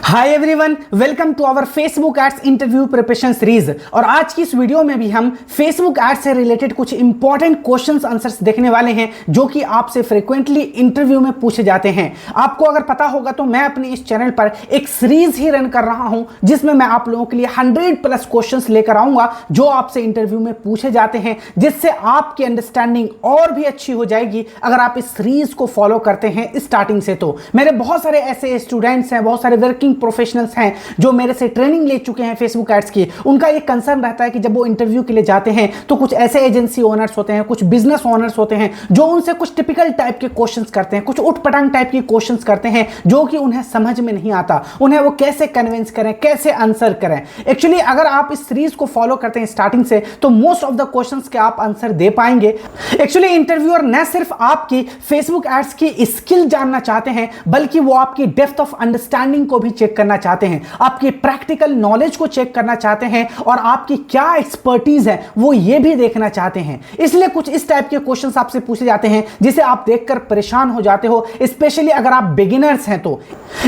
Hi everyone, welcome to our Facebook ads interview preparation series. और आज की इस वीडियो में भी हम फेसबुक एड्स से रिलेटेड कुछ इंपॉर्टेंट क्वेश्चंस आंसर्स देखने वाले हैं जो कि आपसे फ्रीक्वेंटली इंटरव्यू में पूछे जाते हैं। आपको अगर पता होगा तो मैं अपने इस चैनल पर एक सीरीज ही रन कर रहा हूं जिसमें मैं आप लोगों के लिए 100+ क्वेश्चंस लेकर आऊंगा जो आपसे इंटरव्यू में पूछे जाते हैं, जिससे आपकी अंडरस्टैंडिंग और भी अच्छी हो जाएगी अगर आप इस सीरीज को फॉलो करते हैं स्टार्टिंग से। तो मेरे बहुत सारे ऐसे स्टूडेंट्स हैं, बहुत सारे वर्किंग प्रोफेशनल्स हैं जो मेरे से ट्रेनिंग ले चुके हैं फेसबुक एड्स की। उनका एक कंसर्न रहता है कि जब वो इंटरव्यू के लिए जाते हैं तो कुछ ऐसे एजेंसी ओनर्स होते हैं, कुछ बिजनेस ओनर्स होते हैं जो उनसे कुछ टिपिकल टाइप के क्वेश्चंस करते हैं, कुछ उटपटांग टाइप के क्वेश्चंस करते हैं जो कि उन्हें समझ में नहीं आता। उन्हें वो कैसे कन्विंस करें, कैसे आंसर करें। एक्चुअली अगर आप इस सीरीज को फॉलो करते हैं स्टार्टिंग से तो मोस्ट ऑफ द क्वेश्चंस के आप आंसर दे पाएंगे। एक्चुअली इंटरव्यूअर न सिर्फ आपकी फेसबुक एड्स की स्किल जानना चाहते हैं बल्कि वो आपकी डेप्थ ऑफ अंडरस्टैंडिंग को भी चेक करना चाहते हैं, आपकी प्रैक्टिकल नॉलेज को चेक करना चाहते हैं और आपकी क्या एक्सपर्टीज है वो ये भी देखना चाहते हैं। इसलिए कुछ इस टाइप के क्वेश्चंस आपसे पूछे जाते हैं जिसे आप देखकर परेशान हो जाते हो, स्पेशली अगर आप बिगिनर्स हैं तो।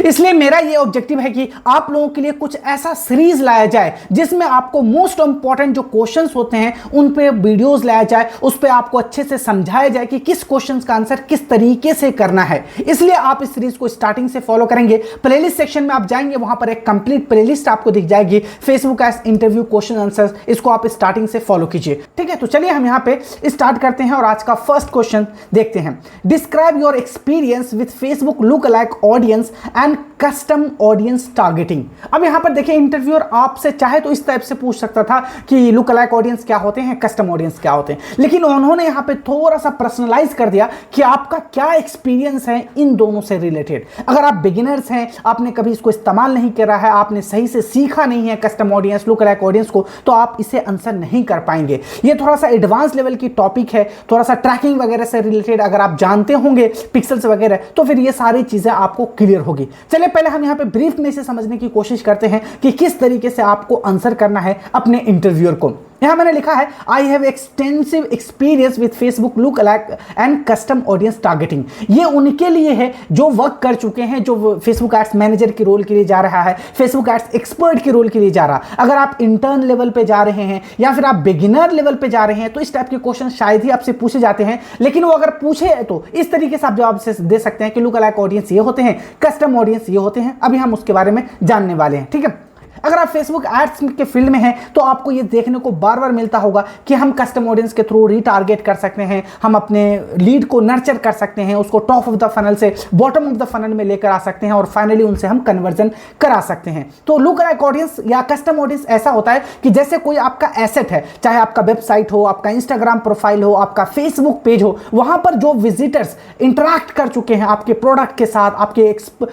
इसलिए मेरा ये ऑब्जेक्टिव है कि आप लोगों के लिए कुछ ऐसा सीरीज लाया जाए जिसमें आपको मोस्ट इंपॉर्टेंट जो क्वेश्चंस होते हैं उन पे वीडियोस लाया जाए, उस पे आपको अच्छे से समझाया जाए कि किस क्वेश्चंस का आंसर किस तरीके से करना है। इसलिए आप इस सीरीज को स्टार्टिंग से फॉलो करेंगे। प्लेलिस्ट सेक्शन में आप जाएंगे, वहां पर एक कंप्लीट प्लेलिस्ट आपको दिख जाएगी Facebook ads interview question answers. इसको आप स्टार्टिंग से फॉलो कीजिए, ठीक है। तो चलिए हम यहां पे स्टार्ट करते हैं और आज का फर्स्ट क्वेश्चन देखते हैं। Describe your experience with Facebook look alike audience and custom audience targeting. अब यहां पर देखिए, इंटरव्यूअर आपसे चाहे तो इस टाइप से पूछ सकता था कि लुक अलाइक ऑडियंस क्या होते हैं, कस्टम ऑडियंस क्या होते हैं, लेकिन उन्होंने यहां पे थोड़ा सा पर्सनलाइज कर दिया कि आपका क्या एक्सपीरियंस है इन दोनों से रिलेटेड। अगर आप बिगिनर्स हैं, आपने कभी इसको इस्तेमाल नहीं करा है, आपने सही से सीखा नहीं है custom audience, look alike audience को, तो आप इसे आंसर नहीं कर पाएंगे। ये थोड़ा सा एडवांस लेवल की टॉपिक है, थोड़ा सा ट्रैकिंग वगैरह से रिलेटेड अगर आप जानते होंगे पिक्सल्स वगैरह तो फिर ये सारी चीजें आपको क्लियर होगी। चलिए पहले हम यहां पे ब्रीफ में इसे समझने की कोशिश करते हैं कि किस तरीके से आपको आंसर करना है अपने इंटरव्यूअर को। यहां मैंने लिखा है, I have extensive experience with Facebook look alike and custom audience targeting. ये उनके लिए है जो वर्क कर चुके हैं, जो फेसबुक एड्स मैनेजर के रोल के लिए जा रहा है, फेसबुक एड्स एक्सपर्ट के रोल के लिए जा रहा। अगर आप इंटर्न लेवल पे जा रहे हैं या फिर आप बिगिनर लेवल पे जा रहे हैं तो इस टाइप के क्वेश्चन शायद ही आपसे पूछे जाते हैं, लेकिन वो अगर पूछे तो इस तरीके से आप जवाब दे सकते हैं कि लुक अलाइक ऑडियंस ये होते हैं, कस्टम ऑडियंस ये होते हैं। अभी हम उसके बारे में जानने वाले हैं, ठीक है। अगर आप फेसबुक एड्स के फील्ड में हैं तो आपको ये देखने को बार बार मिलता होगा कि हम कस्टम ऑडियंस के थ्रू रीटारगेट कर सकते हैं, हम अपने लीड को नर्चर कर सकते हैं, उसको टॉप ऑफ द फनल से बॉटम ऑफ द फनल में लेकर आ सकते हैं और फाइनली उनसे हम कन्वर्जन करा सकते हैं। तो लुक अलाइक ऑडियंस या कस्टम ऑडियंस ऐसा होता है कि जैसे कोई आपका एसेट है, चाहे आपका वेबसाइट हो, आपका इंस्टाग्राम प्रोफाइल हो, आपका फेसबुक पेज हो, वहां पर जो विजिटर्स इंटरैक्ट कर चुके हैं आपके प्रोडक्ट के साथ,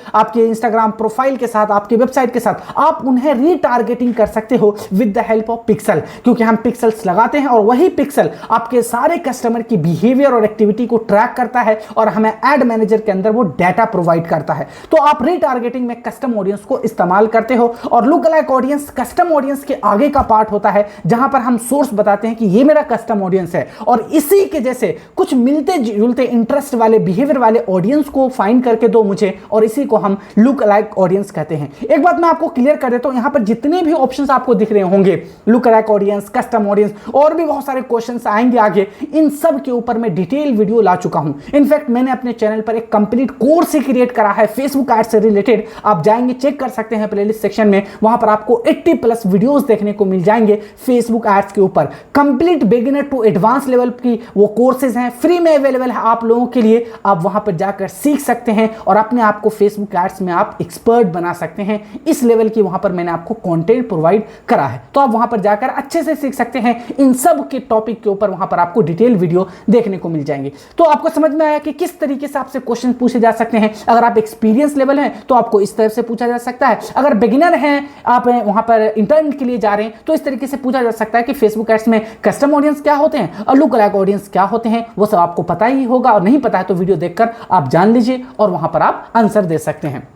आपके इंस्टाग्राम प्रोफाइल के साथ, आपके वेबसाइट के साथ, आप उन्हें रीटारगेटिंग कर सकते हो with the help of pixel, क्योंकि हम पिक्सल्स लगाते हैं और वही पिक्सल आपके सारे कस्टमर की बिहेवियर और एक्टिविटी को ट्रैक करता है और हमें एड मैनेजर के अंदर वो डाटा प्रोवाइड करता है। तो आप रीटारगेटिंग में कस्टम ऑडियंस को इस्तेमाल करते हो और look alike audience custom audience के आगे का पार्ट होता है जहां पर हम सोर्स बताते हैं कि ये मेरा कस्टम ऑडियंस है और इसी के जैसे कुछ मिलते जुलते इंटरेस्ट वाले बिहेवियर वाले ऑडियंस को फाइंड करके दो मुझे, और इसी को हम लुक अलाइक ऑडियंस कहते हैं। एक बात मैं आपको क्लियर कर देता हूं, यहां पर जितने भी ऑप्शंस आपको दिख रहे होंगे, look alike audience, custom audience और भी बहुत सारे क्वेश्चंस आएंगे आगे, इन सब के ऊपर मैं डिटेल वीडियो ला चुका हूं। इनफैक्ट मैंने अपने चैनल पर एक कंप्लीट कोर्स ही क्रिएट करा है फेसबुक एड्स से रिलेटेड। आप जाएंगे, चेक कर सकते हैं प्लेलिस्ट सेक्शन में, वहां पर आपको 80+ वीडियोस देखने को मिल जाएंगे फेसबुक एड्स के ऊपर। Complete beginner to advance level की वो कोर्सेज हैं, फ्री में अवेलेबल है आप लोगों के लिए। आप वहां पर जाकर सीख सकते हैं और अपने आप को फेसबुक एड्स में आप एक्सपर्ट बना सकते हैं। इस लेवल की वहां पर मैंने आपको कंटेंट प्रोवाइड करा है, तो आप वहां पर जाकर अच्छे से सीख सकते हैं। इन सब के टॉपिक के ऊपर वहां पर आपको डिटेल वीडियो देखने को मिल जाएंगे। तो आपको समझ में आया कि किस तरीके से आपसे क्वेश्चन पूछे जा सकते हैं। अगर आप एक्सपीरियंस लेवल हैं तो आपको इस तरह से पूछा जा सकता है, अगर बिगिनर हैं, आप वहां पर इंटर्न के लिए जा रहे हैं तो इस तरीके से पूछा जा सकता है कि फेसबुक एड्स में कस्टम ऑडियंस क्या होते हैं और लुक अलाइक ऑडियंस क्या होते हैं। वो सब आपको पता ही होगा, और नहीं पता है तो वीडियो देखकर आप जान लीजिए और वहां पर आप आंसर दे सकते हैं।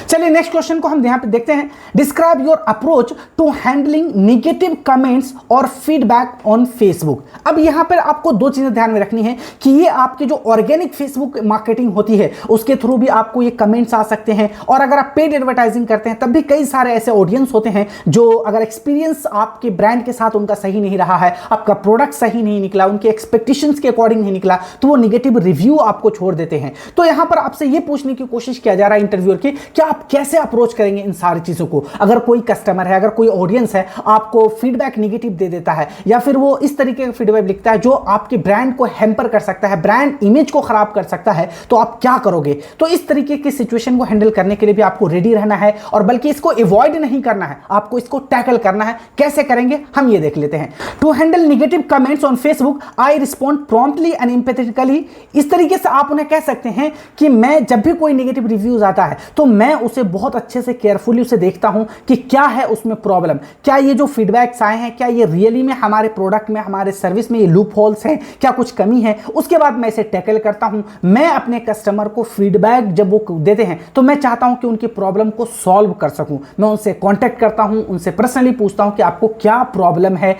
चलिए नेक्स्ट क्वेश्चन को हम यहां पे देखते हैं। Describe your approach to handling negative comments और फीडबैक ऑन फेसबुक। अब यहां पर आपको दो चीजें ध्यान में रखनी है कि ये आपके जो ऑर्गेनिक फेसबुक मार्केटिंग होती है उसके थ्रू भी आपको ये कमेंट्स आ सकते हैं, और अगर आप पेड एडवर्टाइजिंग करते हैं तब भी कई सारे ऐसे ऑडियंस होते हैं जो अगर एक्सपीरियंस आपके ब्रांड के साथ उनका सही नहीं रहा है, आपका प्रोडक्ट सही नहीं निकला, उनके एक्सपेक्टेशंस के अकॉर्डिंग नहीं निकला, तो वो नेगेटिव रिव्यू आपको छोड़ देते हैं। तो यहां पर आपसे ये पूछने की कोशिश किया जा रहा है इंटरव्यूअर की कि आप कैसे अप्रोच करेंगे इन सारी चीजों को। अगर कोई कस्टमर है, अगर कोई ऑडियंस है आपको फीडबैक नेगेटिव दे देता है, या फिर वो इस तरीके का फीडबैक लिखता है जो आपके ब्रांड को हैम्पर कर सकता है, ब्रांड इमेज को खराब कर सकता है, तो आप क्या करोगे। तो इस तरीके की सिचुएशन को हैंडल करने के लिए भी आपको रेडी रहना है, और बल्कि इसको अवॉइड नहीं करना है, आपको इसको टैकल करना है। कैसे करेंगे हम ये देख लेते हैं। To handle negative comments on Facebook I respond promptly and empathetically. इस तरीके से आप उन्हें कह सकते हैं कि मैं जब भी कोई नेगेटिव रिव्यूज आता है तो मैं उसे बहुत अच्छे से केयरफुली उसे देखता हूं कि क्या है उसमें प्रॉब्लम, क्या ये जो फीडबैक्स आए हैं क्या ये रियली में हमारे प्रोडक्ट में, हमारे सर्विस में ये लूप होल्स हैं, क्या कुछ कमी है। उसके बाद मैं इसे टैकल करता हूं। मैं अपने कस्टमर को फीडबैक जब वो देते हैं तो मैं चाहता हूं कि उनकी प्रॉब्लम को सॉल्व कर सकूं। मैं उनसे कॉन्टैक्ट करता हूं, उनसे पर्सनली पूछता हूं कि आपको क्या प्रॉब्लम है।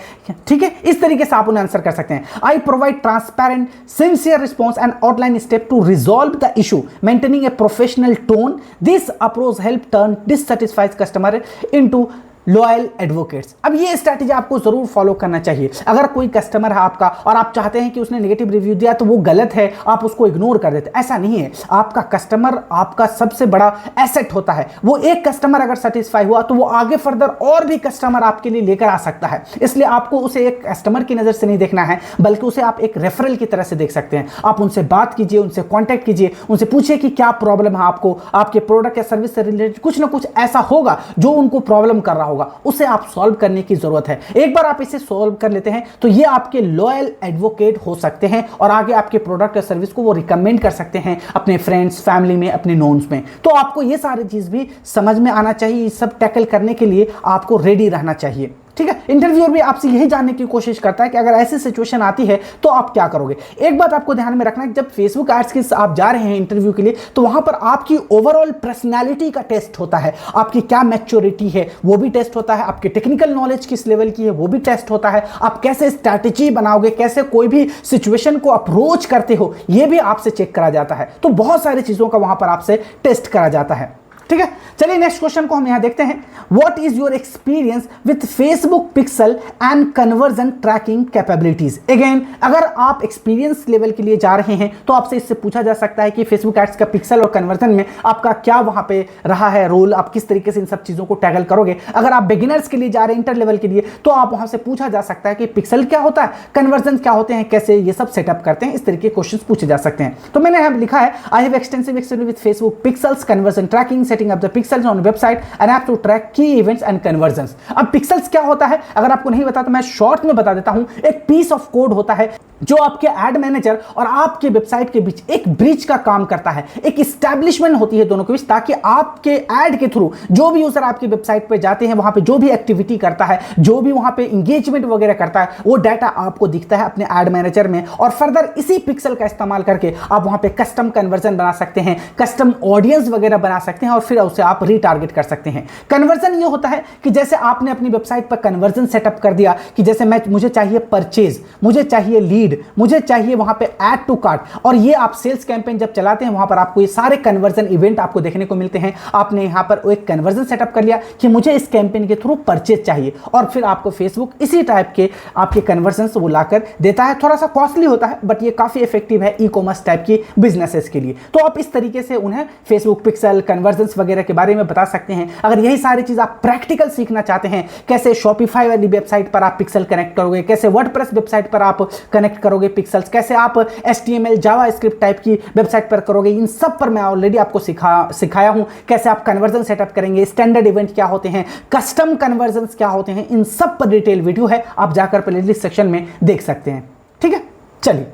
ठीक है, इस तरीके से आप उन्हें आंसर कर सकते हैं। I provide transparent sincere response and outline step to resolve the issue maintaining a professional tone. This approach help turn dissatisfied customer into loyal advocates. अब ये स्ट्रैटेजी आपको जरूर फॉलो करना चाहिए। अगर कोई कस्टमर है आपका और आप चाहते हैं कि उसने नेगेटिव रिव्यू दिया तो वो गलत है, आप उसको इग्नोर कर देते, ऐसा नहीं है। आपका कस्टमर आपका सबसे बड़ा एसेट होता है। वो एक कस्टमर अगर सेटिस्फाई हुआ तो वो आगे फर्दर और भी कस्टमर आपके लिए लेकर आ सकता है। इसलिए आपको उसे एक कस्टमर की नजर से नहीं देखना है, बल्कि उसे आप एक रेफरल की तरह से देख सकते हैं। आप उनसे बात कीजिए, उनसे कॉन्टैक्ट कीजिए, उनसे पूछिए कि क्या प्रॉब्लम है आपको, आपके प्रोडक्ट या सर्विस से रिलेटेड कुछ ना कुछ ऐसा होगा जो उनको प्रॉब्लम कर रहा होगा, उसे आप सॉल्व करने की जरूरत है। एक बार आप इसे सॉल्व कर लेते हैं तो ये आपके लॉयल एडवोकेट हो सकते हैं और आगे आपके प्रोडक्ट या सर्विस को वो रिकमेंड कर सकते हैं अपने फ्रेंड्स, फैमिली में, अपने नोन्स में। तो आपको ये सारी चीज भी समझ में आना चाहिए। ये सब टैकल करने के लिए आपको रेडी रहना चाहिए। ठीक है, इंटरव्यूअर भी आपसे यही जानने की कोशिश करता है कि अगर ऐसी सिचुएशन आती है तो आप क्या करोगे। एक बात आपको ध्यान में रखना है, जब फेसबुक एड्स के आप जा रहे हैं इंटरव्यू के लिए तो वहां पर आपकी ओवरऑल पर्सनालिटी का टेस्ट होता है, आपकी क्या मैच्योरिटी है वो भी टेस्ट होता है, आपके टेक्निकल नॉलेज किस लेवल की है वो भी टेस्ट होता है, आप कैसे स्ट्रैटेजी बनाओगे, कैसे कोई भी सिचुएशन को अप्रोच करते हो ये भी आपसे चेक करा जाता है। तो बहुत सारी चीजों का वहां पर आपसे टेस्ट करा जाता है। ठीक है, चलिए नेक्स्ट क्वेश्चन को हम यहां देखते हैं। What is your experience with Facebook pixel and conversion tracking capabilities. Again, अगर आप एक्सपीरियंस लेवल के लिए जा रहे हैं तो आपसे इससे पूछा जा सकता है कि फेसबुक एड्स का पिक्सल और कन्वर्जन में आपका क्या वहां पे रहा है रोल, आप किस तरीके से इन सब चीजों को टैकल करोगे। अगर आप बिगिनर्स के लिए जा रहे हैं, इंटर लेवल के लिए, तो आप वहां से पूछा जा सकता है कि पिक्सल क्या होता है, कन्वर्जन क्या होते हैं, कैसे ये सब सेटअप करते हैं। इस तरीके के क्वेश्चन पूछे जा सकते हैं। तो मैंने यहां लिखा है, I have extensive experience with Facebook pixels, conversion tracking, setting up the pixels on website and app to track key events and conversions. अब पिक्सल्स क्या होता है अगर आपको नहीं पता तो मैं शॉर्ट में बता देता हूं। एक पीस ऑफ कोड होता है जो आपके एड मैनेजर और आपके वेबसाइट के बीच एक ब्रिज का काम करता है, एक एस्टैब्लिशमेंट होती है दोनों के बीच, ताकि आपके एड के थ्रू जो भी यूजर आपकी वेबसाइट पे जाते हैं, वहां पे जो भी एक्टिविटी करता है, जो भी वहां पे इंगेजमेंट वगैरह करता है, वो डाटा आपको दिखता है अपने एड मैनेजर में। और फर्दर इसी पिक्सल का इस्तेमाल करके आप वहां पे कस्टम कन्वर्जन बना सकते हैं, कस्टम ऑडियंस वगैरह बना सकते हैं और फिर उसे आप रीटारगेट कर सकते हैं। कन्वर्जन ये होता है कि जैसे आपने अपनी वेबसाइट पर कन्वर्जन सेटअप कर दिया कि जैसे मुझे चाहिए परचेज, मुझे चाहिए लीड, मुझे चाहिए वहां पे ऐड टू कार्ट, और ये आप सेल्स कैंपेन जब चलाते हैं वहां पर आपको ये सारे कन्वर्जन इवेंट आपको देखने को मिलते हैं। आपने यहां पर एक कन्वर्जन सेटअप कर लिया कि मुझे इस कैंपेन के थ्रू परचेज चाहिए, और फिर आपको फेसबुक इसी टाइप के आपके कन्वर्जन वो लाकर देता है। थोड़ा सा कॉस्टली होता है बट ये काफी इफेक्टिव है ई कॉमर्स टाइप की बिजनेसेस के लिए। तो आप इस तरीके से उन्हें फेसबुक पिक्सल, कन्वर्जन वगैरह के बारे में बता सकते हैं। अगर यही सारी चीज आप प्रैक्टिकल सीखना चाहते हैं, कैसे शॉपिफाई वाली वेबसाइट पर आप पिक्सल कनेक्ट करोगे, कैसे वर्डप्रेस वेबसाइट पर आप कनेक्ट करोगे पिक्सल्स, कैसे आप HTML जावास्क्रिप्ट टाइप की वेबसाइट पर करोगे, इन सब पर मैं ऑलरेडी आपको सिखाया हूं। कैसे आप कन्वर्जन सेटअप करेंगे, स्टैंडर्ड इवेंट क्या होते हैं, कस्टम कन्वर्जन क्या होते हैं, इन सब पर डिटेल वीडियो है, आप जाकर प्लेलिस्ट सेक्शन में देख सकते हैं। ठीक है, चलिए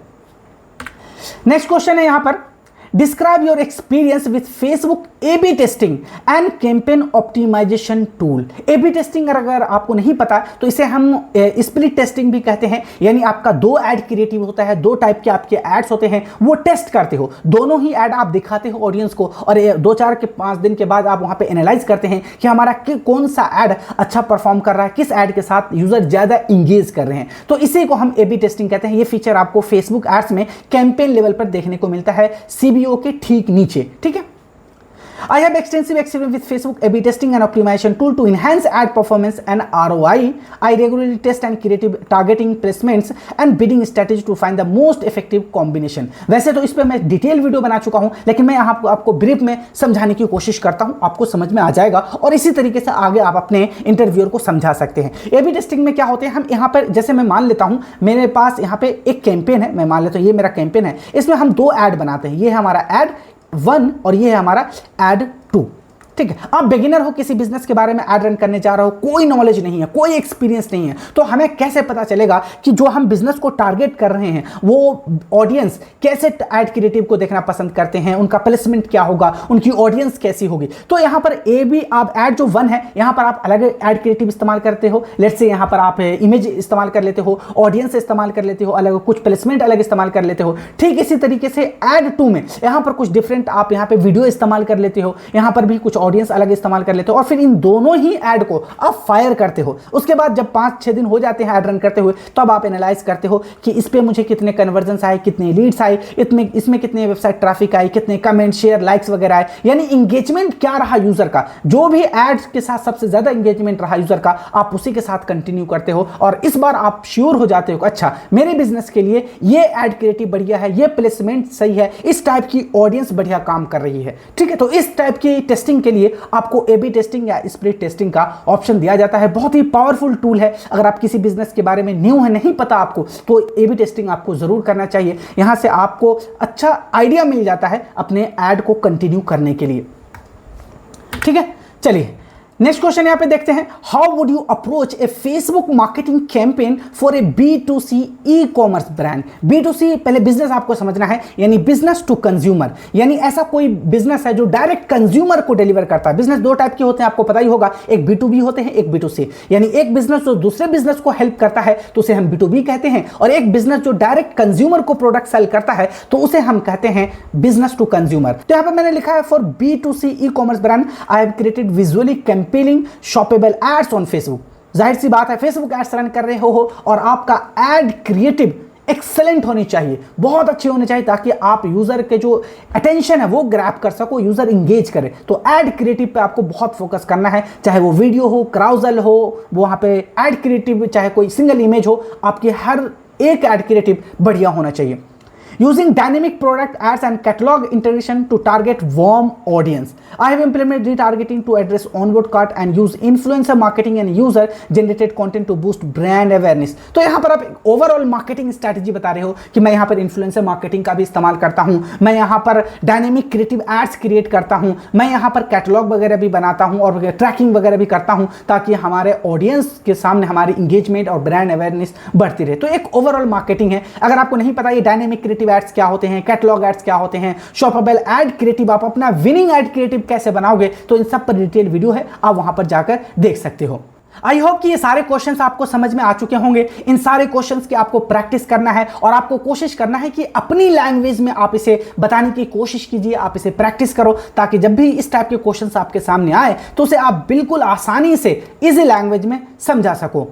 नेक्स्ट क्वेश्चन है यहां पर, describe your experience with Facebook A/B testing and campaign optimisation tool. A/B testing अगर आपको नहीं पता तो इसे हम स्प्लिट टेस्टिंग भी कहते हैं, यानी आपका दो ऐड क्रिएटिव होता है, दो टाइप के आपके एड्स होते हैं, वो टेस्ट करते हो, दोनों ही ऐड आप दिखाते हो ऑडियंस को और 2-4 के 5 दिन के बाद आप वहां पे एनालाइज करते हैं कि हमारा कौन सा ऐड अच्छा परफॉर्म कर रहा है, किस ऐड के साथ यूजर ज्यादा इंगेज कर रहे हैं। तो इसी को हम A/B टेस्टिंग कहते हैं। ये फीचर आपको फेसबुक एड्स में कैंपेन लेवल पर देखने को मिलता है, CBO के ठीक नीचे। ठीक है, I have extensive experience with Facebook A/B testing and optimization tool to enhance ad performance and ROI. I regularly test and creative targeting placements and bidding strategy to find the most effective combination. वैसे तो इस पे मैं detail video बना चुका हूं, लेकिन मैं यहाँ आपको ब्रीफ में समझाने की कोशिश करता हूं, आपको समझ में आ जाएगा और इसी तरीके से आगे आप अपने इंटरव्यूअर को समझा सकते हैं। A/B टेस्टिंग में क्या होते हैं, हम यहाँ पर जैसे मैं मान लेता हूँ मेरे पास यहाँ पे एक कैंपेन है, मैं मान लेता हूँ ये मेरा कैंपेन है, इसमें हम दो ऐड बनाते हैं, ये है हमारा ऐड 1 और ये है हमारा ऐड 2। ठीक है, आप बिगिनर हो, किसी बिजनेस के बारे में ऐड रन करने जा रहे हो, कोई नॉलेज नहीं है, कोई एक्सपीरियंस नहीं है, तो हमें कैसे पता चलेगा कि जो हम बिजनेस को टारगेट कर रहे हैं वो ऑडियंस कैसे ऐड क्रिएटिव को देखना पसंद करते हैं, उनका प्लेसमेंट क्या होगा, उनकी ऑडियंस कैसी होगी। तो यहां पर A/B आप ऐड जो 1 है, यहां पर आप अलग ऐड क्रिएटिव इस्तेमाल करते हो, लेट्स से यहां पर आप इमेज इस्तेमाल कर लेते हो, ऑडियंस इस्तेमाल कर लेते हो, अलग कुछ प्लेसमेंट अलग इस्तेमाल कर लेते हो। ठीक इसी तरीके से ऐड 2 में यहां पर कुछ डिफरेंट आप यहां पे वीडियो इस्तेमाल कर लेते हो, यहां पर भी कुछ ऑडियंस अलग इस्तेमाल कर लेते हो और फिर इन दोनों ही ऐड को आप फायर करते हो। उसके बाद जब 5-6 दिन हो जाते हैं ऐड रन करते हुए, तब आप एनालाइज करते हो कि इस पे मुझे कितने कन्वर्जन्स आए, कितने लीड्स आए, इसमें कितने वेबसाइट ट्रैफिक आए, कितने कमेंट शेयर लाइक्स वगैरह आए, यानी इंगेजमेंट क्या रहा यूजर का, जो भी एड्स के साथ सबसे ज्यादा इंगेजमेंट रहा यूजर का, आप उसी के साथ कंटिन्यू करते हो और इस बार आप श्योर हो जाते हो कि अच्छा मेरे बिजनेस के लिए ये ऐड क्रिएटिव बढ़िया है, ये प्लेसमेंट सही है, इस टाइप की ऑडियंस बढ़िया काम कर रही है। ठीक है, तो इस टाइप की टेस्टिंग के लिए आपको A/B टेस्टिंग या स्प्लिट टेस्टिंग का ऑप्शन दिया जाता है। बहुत ही पावरफुल टूल है, अगर आप किसी बिजनेस के बारे में न्यू है, नहीं पता आपको, तो A/B टेस्टिंग आपको जरूर करना चाहिए। यहां से आपको अच्छा आइडिया मिल जाता है अपने ऐड को कंटिन्यू करने के लिए। ठीक है, चलिए नेक्स्ट क्वेश्चन यहां पे देखते हैं, how would you approach A Facebook marketing campaign for a B2C ecommerce brand. B2C पहले बिजनेस आपको समझना है, यानी बिजनेस टू कंज्यूमर, यानी ऐसा कोई बिजनेस है जो डायरेक्ट कंज्यूमर को डिलीवर करता है। बिजनेस दो टाइप के होते हैं, आपको पता ही होगा, एक B2B होते हैं, एक B2C, यानी एक बिजनेस जो दूसरे बिजनेस को हेल्प करता है तो उसे हम B2B कहते हैं, और एक बिजनेस जो डायरेक्ट कंज्यूमर को प्रोडक्ट सेल करता है तो उसे हम कहते हैं बिजनेस टू कंज्यूमर। तो यहां पर मैंने लिखा है for B2C ecommerce brand I have created visually compelling shoppable ads on Facebook. जाहिर सी बात है, फेसबुक एड्स रन कर रहे हो और आपका एड क्रिएटिव एक्सेलेंट होनी चाहिए, बहुत अच्छी होनी चाहिए, ताकि आप यूजर के जो अटेंशन है वो ग्रैब कर सको, यूजर इंगेज करे। तो एड क्रिएटिव पे आपको बहुत फोकस करना है, चाहे वो वीडियो हो, क्राउजल हो, वहां पे एड क्रिएटिव, चाहे कोई सिंगल इमेज हो, आपकी हर एक एड क्रिएटिव बढ़िया होना चाहिए। Using dynamic product ads and catalog integration to target warm audience. I have implemented retargeting to address onboard cart and use influencer marketing and user generated content to boost brand awareness. तो यहाँ पर आप overall marketing strategy बता रहे हो कि मैं यहाँ पर इन्फ्लुएंसर मार्केटिंग का भी इस्तेमाल करता हूँ, मैं यहाँ पर डायनेमिक क्रिएटिव एड्स क्रिएट करता हूँ, मैं यहाँ पर कैटलॉग वगैरह भी बनाता हूँ और ट्रैकिंग वगैरह भी करता हूँ, ताकि हमारे ऑडियंस के सामने हमारी इंगेजमेंट और ब्रांड अवेयरनेस बढ़ती रहे। तो एक ओवरऑल मार्केटिंग है। अगर आपको नहीं पता ये डायनेमिक क्रिएटिव एड्स क्या होते हैं, कैटलॉग एड्स क्या होते हैं, शॉपेबल एड क्रिएटिव, आप अपना विनिंग एड क्रिएटिव कैसे बनाओगे, तो इन सब पर डिटेल वीडियो है, आप वहां पर जाकर देख सकते हो। आई होप कि ये सारे क्वेश्चंस आपको समझ में आ चुके होंगे। इन सारे क्वेश्चंस की आपको प्रैक्टिस करना है और आपको कोशिश करना है कि अपनी लैंग्वेज में आप इसे बताने की कोशिश कीजिए, आप इसे प्रैक्टिस करो, ताकि जब भी इस टाइप के क्वेश्चंस आपके सामने आए तो उसे आप बिल्कुल आसानी से इजी लैंग्वेज में समझा सको।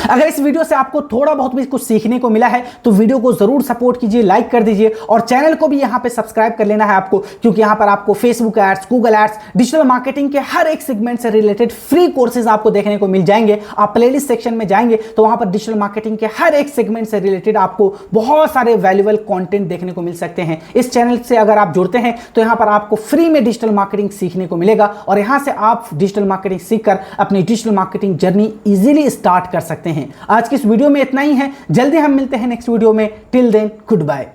अगर इस वीडियो से आपको थोड़ा बहुत भी कुछ सीखने को मिला है तो वीडियो को जरूर सपोर्ट कीजिए, लाइक कर दीजिए और चैनल को भी यहां पे सब्सक्राइब कर लेना है आपको, क्योंकि यहां पर आपको Facebook ads, Google ads, digital marketing के हर एक सेगमेंट से रिलेटेड फ्री कोर्सेज आपको देखने को मिल जाएंगे। आप प्लेलिस्ट सेक्शन में जाएंगे तो वहां पर डिजिटल मार्केटिंग के हर एक सेगमेंट से रिलेटेड आपको बहुत सारे वैल्यूएबल कंटेंट देखने को मिल सकते हैं। इस चैनल से अगर आप जुड़ते हैं तो यहां पर आपको फ्री में डिजिटल मार्केटिंग सीखने को मिलेगा और यहां से आप डिजिटल मार्केटिंग सीखकर अपनी digital marketing journey easily start कर सकते हैं। आज की इस वीडियो में इतना ही है, जल्दी हम मिलते हैं नेक्स्ट वीडियो में। Till then good bye.